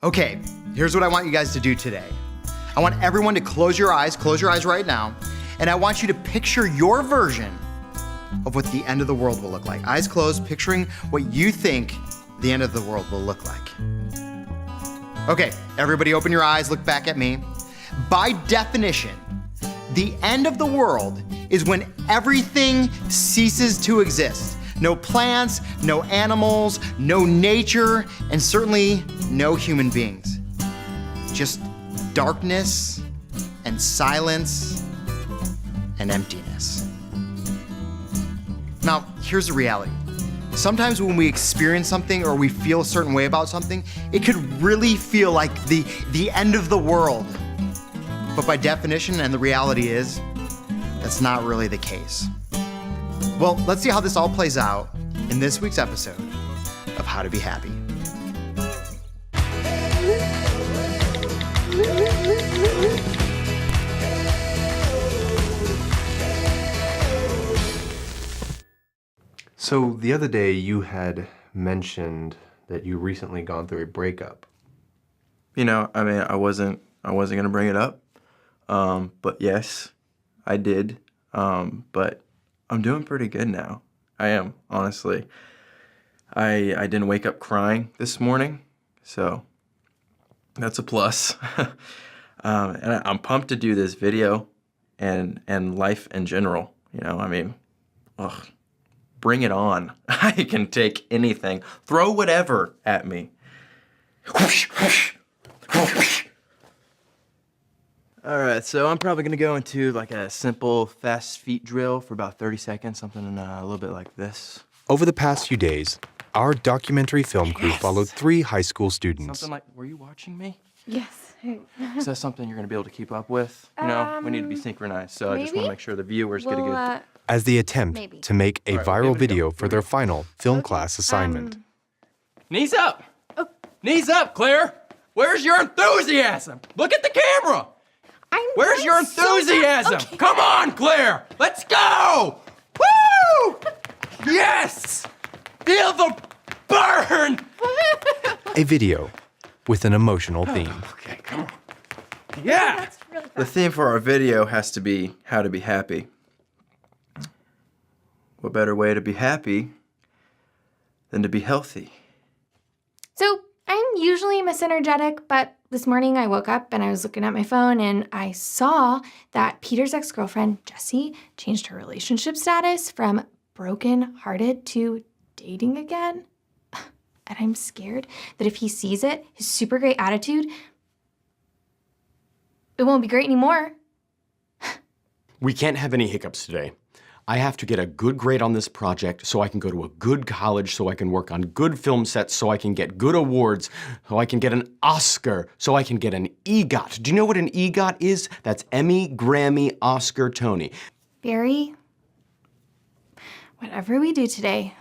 Okay, here's what I want you guys to do today. I want everyone to close your eyes right now, and I want you to picture your version of what the end of the world will look like. Eyes closed, picturing what you think the end of the world will look like. Okay, everybody open your eyes, look back at me. By definition, the end of the world is when everything ceases to exist. No plants, no animals, no nature, and certainly no human beings. Just darkness and silence and emptiness. Now, here's the reality. Sometimes when we experience something or we feel a certain way about something, it could really feel like the end of the world. But by definition, and the reality is, that's not really the case. Well, let's see how this all plays out in this week's episode of How to Be Happy. So the other day you had mentioned that you recently gone through a breakup. You know, I mean, I wasn't gonna bring it up, but yes, I did. But I'm doing pretty good now. I am, honestly. I didn't wake up crying this morning, so that's a plus. And I'm pumped to do this video and life in general. You know, I mean, bring it on. I can take anything. Throw whatever at me. Whoosh, whoosh, whoosh. All right, so I'm probably gonna go into like a simple fast feet drill for about 30 seconds, something a little bit like this. Over the past few days, our documentary film crew followed 3 high school students. Something like, were you watching me? Yes. Is that something you're gonna be able to keep up with? You know, we need to be synchronized, so I just wanna make sure the viewers get a good... As they attempt to make a viral video for their final film class assignment. Knees up! Knees up, Claire! Where's your enthusiasm? Look at the camera! Where's your enthusiasm? Okay. Come on, Claire! Let's go! Woo! Yes! Feel the burn! A video with an emotional theme. Okay, come on. Yeah! That's really fast. The theme for our video has to be how to be happy. What better way to be happy than to be healthy? So I'm usually misenergetic, but this morning I woke up and I was looking at my phone and I saw that Peter's ex-girlfriend, Jessie, changed her relationship status from broken-hearted to dating again. And I'm scared that if he sees it, his super great attitude, it won't be great anymore. We can't have any hiccups today. I have to get a good grade on this project so I can go to a good college, so I can work on good film sets, so I can get good awards, so I can get an Oscar, so I can get an EGOT. Do you know what an EGOT is? That's Emmy, Grammy, Oscar, Tony. Barry, whatever we do today,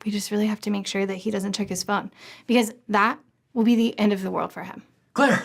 we just really have to make sure that he doesn't check his phone, because that will be the end of the world for him. Claire!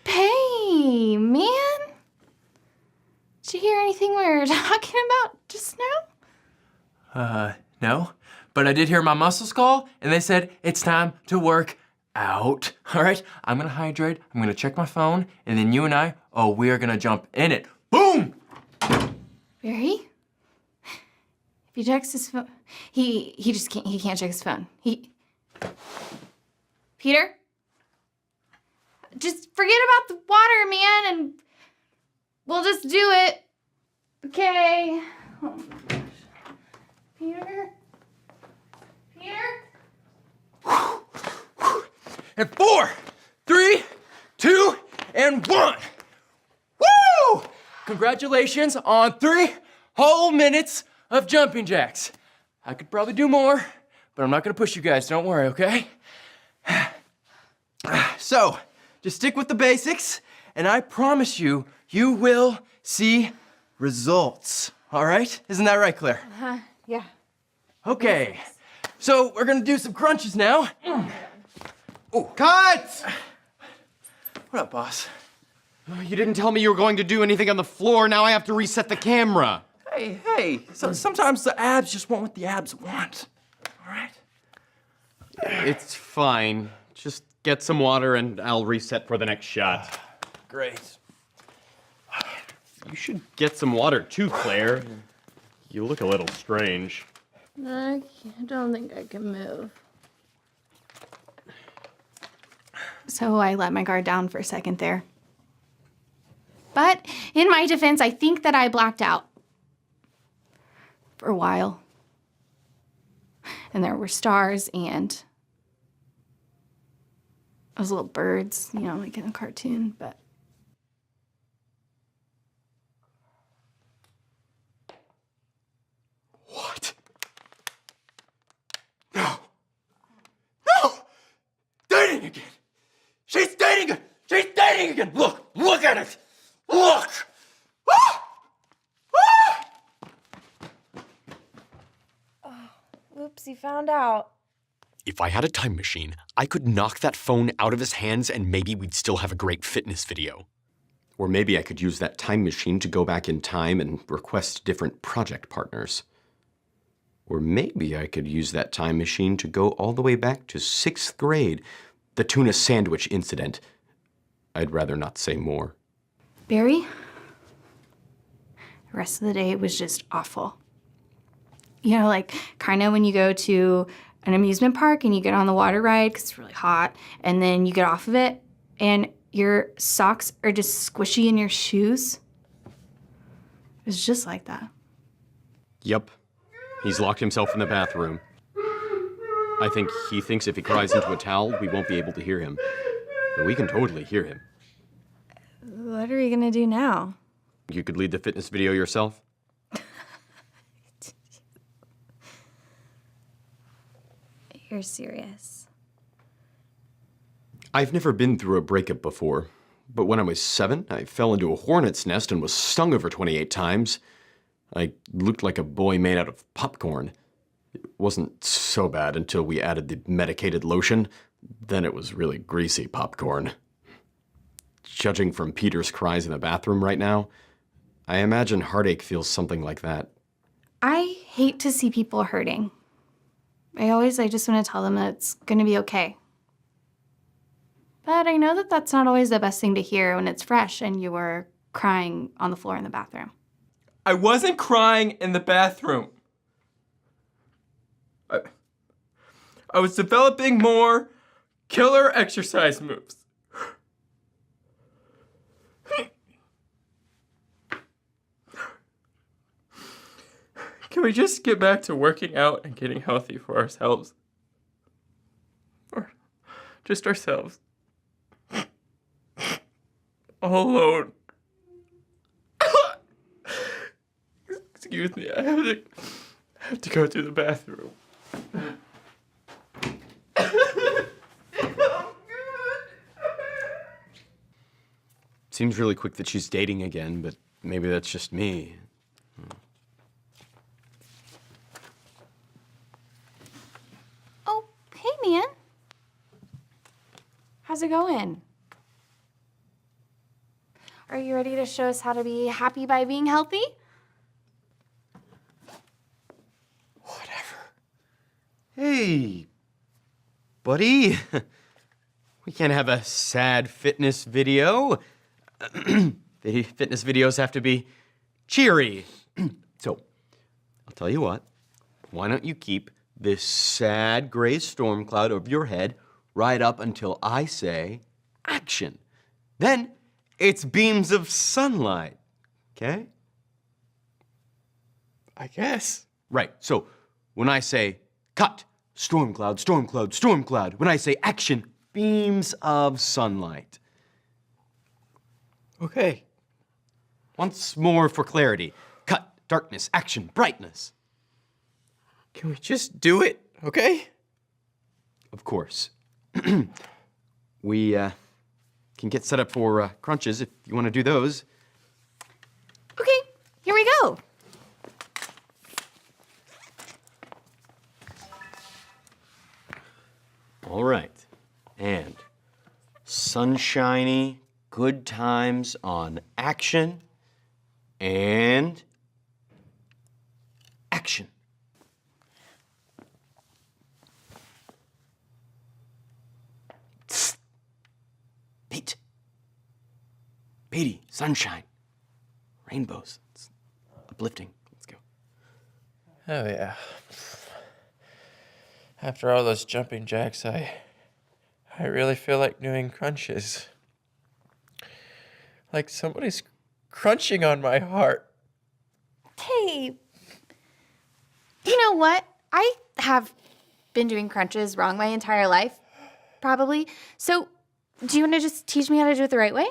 Hey, man! Did you hear anything we were talking about just now? No. But I did hear my muscles call, and they said it's time to work out. All right? I'm gonna hydrate, I'm gonna check my phone, and then you and I, we are gonna jump in it. Boom! Barry? If he checks his phone, he can't check his phone. Peter? Just forget about the water, man, and we'll just do it. Okay. Oh my gosh. Peter? And 4, 3, 2, and 1. Woo! Congratulations on 3 whole minutes of jumping jacks. I could probably do more, but I'm not gonna push you guys, don't worry, okay? So, just stick with the basics, and I promise you, you will see results, all right? Isn't that right, Claire? Yeah. Okay, so we're gonna do some crunches now. Cut! What up, boss? You didn't tell me you were going to do anything on the floor. Now I have to reset the camera. Hey, so sometimes the abs just want what the abs want, all right? It's fine. Just get some water and I'll reset for the next shot. Great. You should get some water too, Claire. You look a little strange. I don't think I can move. So I let my guard down for a second there. But in my defense, I think that I blacked out for a while. And there were stars and those little birds, you know, like in a cartoon, but What? No! No! Dating again! She's dating again! She's dating again! Look! Look at it! Look! Ah! Ah! oops, he found out. If I had a time machine, I could knock that phone out of his hands and maybe we'd still have a great fitness video. Or maybe I could use that time machine to go back in time and request different project partners. Or maybe I could use that time machine to go all the way back to 6th grade, the tuna sandwich incident. I'd rather not say more. Barry, the rest of the day was just awful. You know, like kind of when you go to an amusement park and you get on the water ride because it's really hot, and then you get off of it and your socks are just squishy in your shoes. It was just like that. Yep. He's locked himself in the bathroom. I think he thinks if he cries into a towel, we won't be able to hear him. But we can totally hear him. What are we gonna do now? You could lead the fitness video yourself? You're serious. I've never been through a breakup before, but when I was 7, I fell into a hornet's nest and was stung over 28 times. I looked like a boy made out of popcorn. It wasn't so bad until we added the medicated lotion. Then it was really greasy popcorn. Judging from Peter's cries in the bathroom right now, I imagine heartache feels something like that. I hate to see people hurting. I just want to tell them that it's gonna be okay. But I know that that's not always the best thing to hear when it's fresh and you were crying on the floor in the bathroom. I wasn't crying in the bathroom. I was developing more killer exercise moves. Can we just get back to working out and getting healthy for ourselves? Or just ourselves. All alone. Excuse me, I have to go to the bathroom. Seems really quick that she's dating again, but maybe that's just me. Oh, hey, man. How's it going? Are you ready to show us how to be happy by being healthy? Hey, buddy. We can't have a sad fitness video. Fitness videos have to be cheery. So, I'll tell you what. Why don't you keep this sad gray storm cloud over your head right up until I say action. Then it's beams of sunlight. Okay? I guess. Right. So, when I say cut, storm cloud, storm cloud, storm cloud. When I say action, beams of sunlight. Okay. Once more for clarity. Cut, darkness, action, brightness. Can we just do it, okay? Of course. We can get set up for crunches if you want to do those. Okay, here we go. All right. And sunshiny, good times on action and action. Petey, sunshine, rainbows. It's uplifting. Let's go. Oh, yeah. After all those jumping jacks, I really feel like doing crunches. Like somebody's crunching on my heart. Hey, you know what? I have been doing crunches wrong my entire life, probably. So, do you want to just teach me how to do it the right way?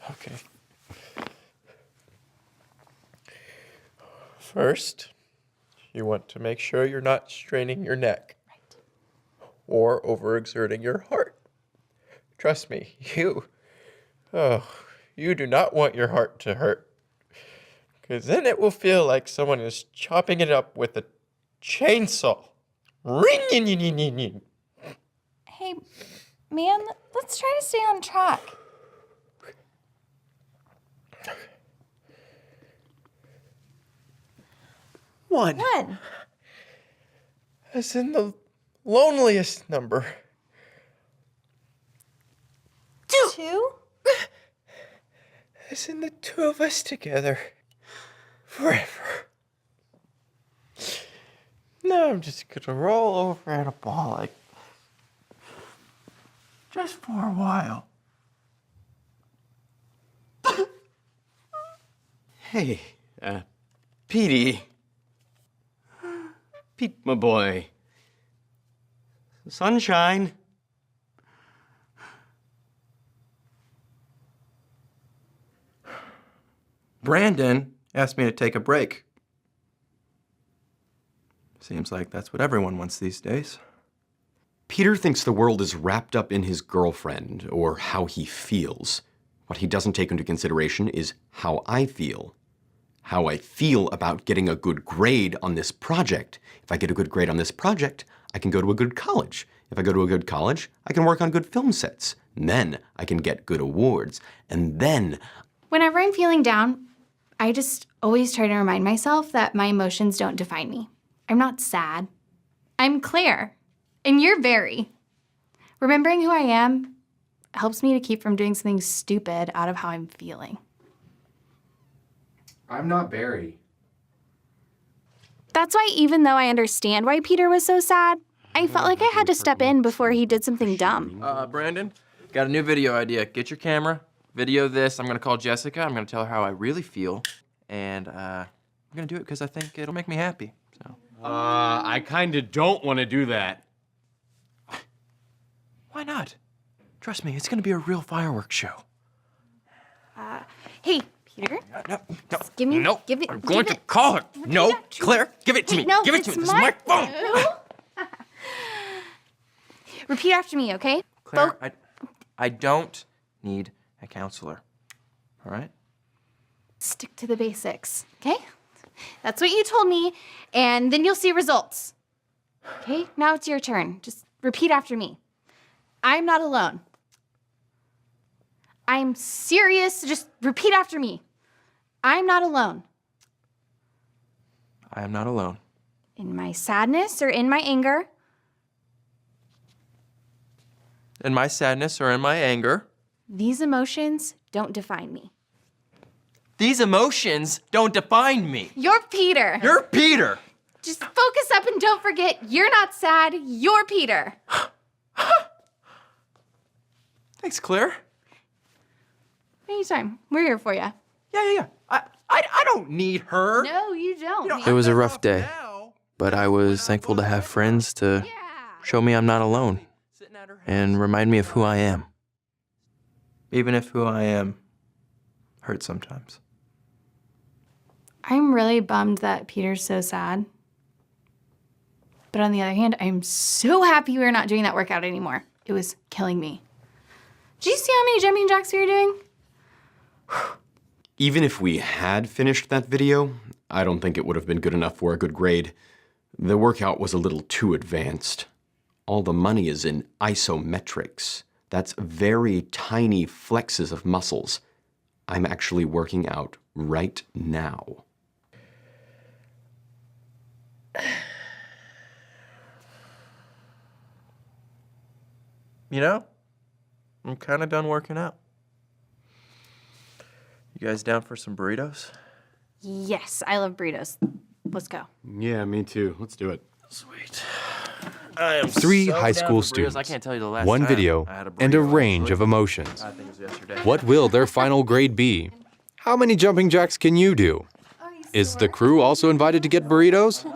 Okay. First, you want to make sure you're not straining your neck or overexerting your heart. Trust me, you do not want your heart to hurt. Because then it will feel like someone is chopping it up with a chainsaw. Ring-ing-ing-ing-ing. Hey, man, let's try to stay on track. One. As in the loneliest number. Two? As in the two of us together. Forever. Now I'm just gonna roll over in a ball like just for a while. Hey, Petey. Pete, my boy. Sunshine. Brandon asked me to take a break. Seems like that's what everyone wants these days. Peter thinks the world is wrapped up in his girlfriend, or how he feels. What he doesn't take into consideration is how I feel. How I feel about getting a good grade on this project. If I get a good grade on this project, I can go to a good college. If I go to a good college, I can work on good film sets. And then I can get good awards. And then... Whenever I'm feeling down, I just always try to remind myself that my emotions don't define me. I'm not sad. I'm Claire. And you're Barry. Remembering who I am helps me to keep from doing something stupid out of how I'm feeling. I'm not Barry. That's why even though I understand why Peter was so sad, I felt like I had to step in before he did something dumb. Brandon, got a new video idea. Get your camera, video this. I'm gonna call Jessica. I'm gonna tell her how I really feel. And I'm gonna do it because I think it'll make me happy. So. I kinda don't want to do that. Why not? Trust me, it's gonna be a real fireworks show. Hey, Peter. No. Give me, No. give it. I'm going give to it. call her. No, it to me. Claire, give it to Wait, me. no, Give it to it's me. This is my phone. Repeat after me, okay? Claire, I don't need a counselor. All right? Stick to the basics, okay? That's what you told me, and then you'll see results. Okay, now it's your turn. Just repeat after me. I'm not alone. I'm serious. Just repeat after me. I'm not alone. I am not alone. In my sadness or in my anger, In my sadness or in my anger, these emotions don't define me. these emotions don't define me. You're Peter. You're Peter. Just focus up and don't forget, you're not sad, you're Peter. Thanks, Claire. Anytime. We're here for you. Yeah. I don't need her. No, you don't. It was a rough day, but I was thankful to have friends to show me I'm not alone and remind me of who I am. Even if who I am hurts sometimes. I'm really bummed that Peter's so sad. But on the other hand, I'm so happy we're not doing that workout anymore. It was killing me. Did you see how many jumping jacks we were doing? Even if we had finished that video, I don't think it would have been good enough for a good grade. The workout was a little too advanced. All the money is in isometrics. That's very tiny flexes of muscles. I'm actually working out right now. You know, I'm kind of done working out. You guys down for some burritos? Yes, I love burritos. Let's go. Yeah, me too. Let's do it. Sweet. I am Three so high down school for burritos. students, I can't tell you the last one time video, I had a and a burrito, range actually. of emotions. I think it was yesterday. What will their final grade be? How many jumping jacks can you do? Is the crew also invited to get burritos?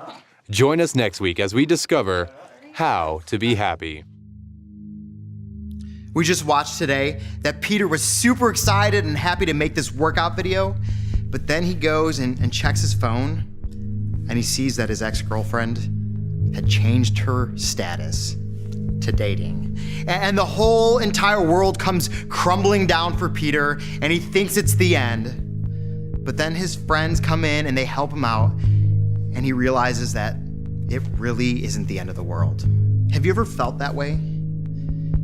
Join us next week as we discover how to be happy. We just watched today that Peter was super excited and happy to make this workout video, but then he goes and checks his phone and he sees that his ex-girlfriend had changed her status to dating. And the whole entire world comes crumbling down for Peter and he thinks it's the end. But then his friends come in and they help him out and he realizes that it really isn't the end of the world. Have you ever felt that way?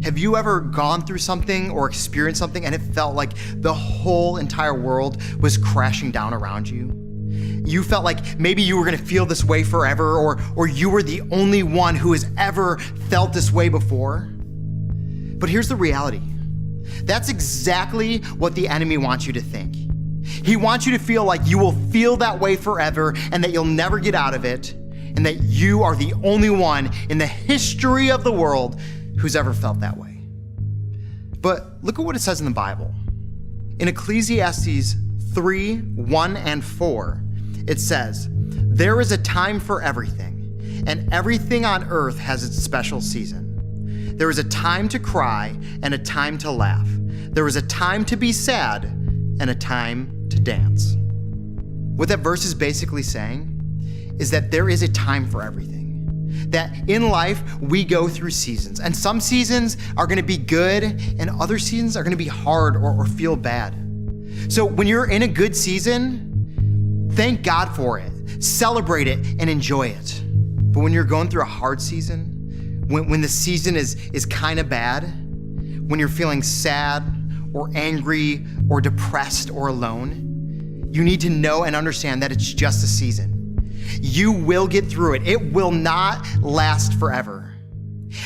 Have you ever gone through something or experienced something and it felt like the whole entire world was crashing down around you? You felt like maybe you were gonna feel this way forever, or you were the only one who has ever felt this way before. But here's the reality. That's exactly what the enemy wants you to think. He wants you to feel like you will feel that way forever and that you'll never get out of it, and that you are the only one in the history of the world who's ever felt that way. But look at what it says in the Bible. In Ecclesiastes 3:1-4, it says, "There is a time for everything, and everything on earth has its special season. There is a time to cry and a time to laugh. There is a time to be sad and a time to dance." What that verse is basically saying is that there is a time for everything. That in life, we go through seasons, and some seasons are gonna be good, and other seasons are gonna be hard or feel bad. So when you're in a good season, thank God for it, celebrate it, and enjoy it. But when you're going through a hard season, when the season is kind of bad, when you're feeling sad or angry or depressed or alone, you need to know and understand that it's just a season. You will get through it. It will not last forever.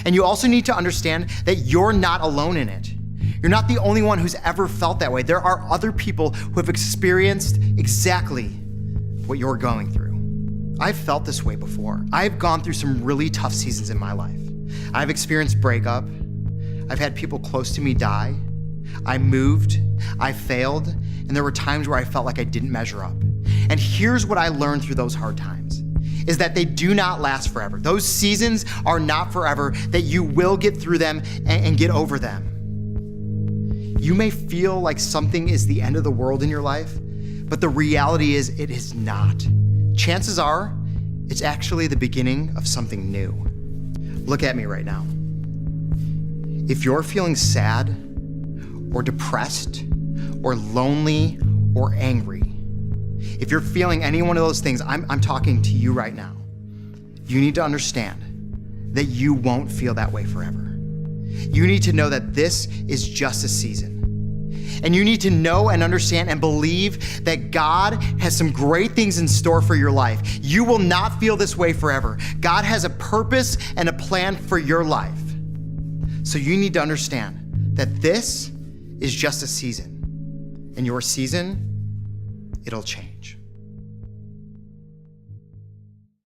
And you also need to understand that you're not alone in it. You're not the only one who's ever felt that way. There are other people who have experienced exactly what you're going through. I've felt this way before. I've gone through some really tough seasons in my life. I've experienced breakup. I've had people close to me die. I moved, I failed, and there were times where I felt like I didn't measure up. And here's what I learned through those hard times, is that they do not last forever. Those seasons are not forever, that you will get through them and get over them. You may feel like something is the end of the world in your life, but the reality is it is not. Chances are, it's actually the beginning of something new. Look at me right now. If you're feeling sad, or depressed, or lonely, or angry, if you're feeling any one of those things, I'm talking to you right now. You need to understand that you won't feel that way forever. You need to know that this is just a season. And you need to know and understand and believe that God has some great things in store for your life. You will not feel this way forever. God has a purpose and a plan for your life. So you need to understand that this is just a season. And your season, it'll change.